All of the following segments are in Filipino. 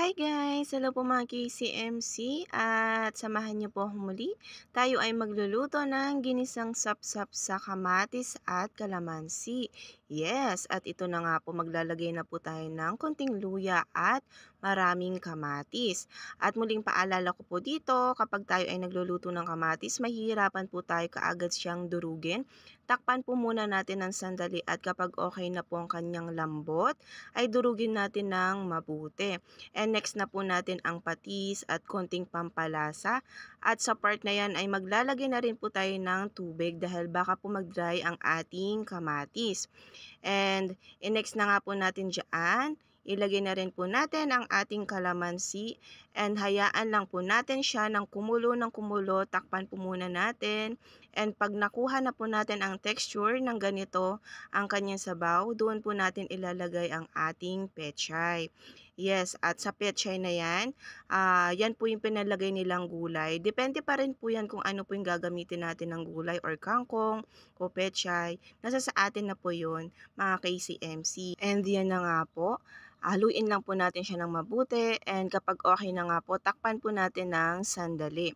Hi guys! Hello po mga KCMC at samahan niyo po akong muli. Tayo ay magluluto ng ginisang sapsap sa kamatis at kalamansi. Yes, at ito na nga po maglalagay na po tayo ng konting luya at maraming kamatis. At muling paalala ko po dito, kapag tayo ay nagluluto ng kamatis, mahihirapan po tayo kaagad siyang durugin. Takpan po muna natin ng sandali at kapag okay na po ang kanyang lambot, ay durugin natin ng mabuti. And next na po natin ang patis at konting pampalasa. At sa part na yan ay maglalagay na rin po tayo ng tubig dahil baka po mag-dry ang ating kamatis. And next na nga po natin dyan, ilagay na rin po natin ang ating kalamansi and hayaan lang po natin siya ng kumulo, takpan po muna natin. And pag nakuha na po natin ang texture ng ganito, ang kanyang sabaw, doon po natin ilalagay ang ating pechay. Yes, at sa pechay na yan, yan po yung pinalagay nilang gulay. Depende pa rin po yan kung ano po yung gagamitin natin ng gulay or kangkong o pechay. Nasa sa atin na po yun, mga KCMC. And yan na nga po, haluin lang po natin siya ng mabuti and kapag okay na nga po, takpan po natin ng sandali.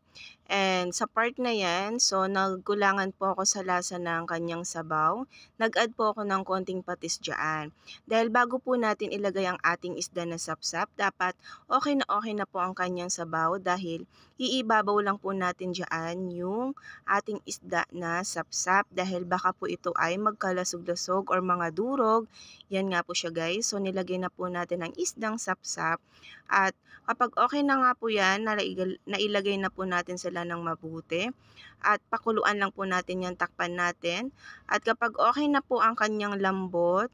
And sa part na yan, so nagkulangan po ako sa lasa ng kanyang sabaw. Nag-add po ako ng konting patis dyan. Dahil bago po natin ilagay ang ating isda na sapsap, dapat okay na po ang kanyang sabaw dahil iibabaw lang po natin dyan yung ating isda na sapsap dahil baka po ito ay magkalasog-lasog or mga durog. Yan nga po siya guys. So nilagay na po natin ang isdang sapsap at kapag okay na nga po yan, nailagay na po natin sila ng mabuti at pakuluan lang po natin yan, takpan natin. At kapag okay na po ang kanyang lambot,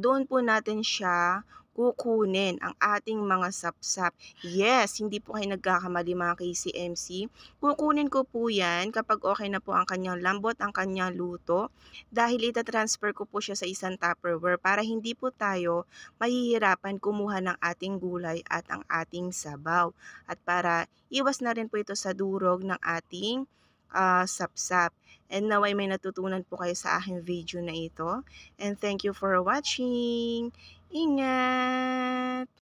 doon po natin siya kukunin ang ating mga sapsap. Yes, hindi po kayo nagkakamali mga KCMC. Kukunin ko po yan kapag okay na po ang kanyang lambot, ang kanyang luto. Dahil itatransfer ko po siya sa isang Tupperware para hindi po tayo mahihirapan kumuha ng ating gulay at ang ating sabaw. At para iwas na rin po ito sa durog ng ating sapsap. And naway may natutunan po kayo sa aking video na ito. And thank you for watching. Ingat!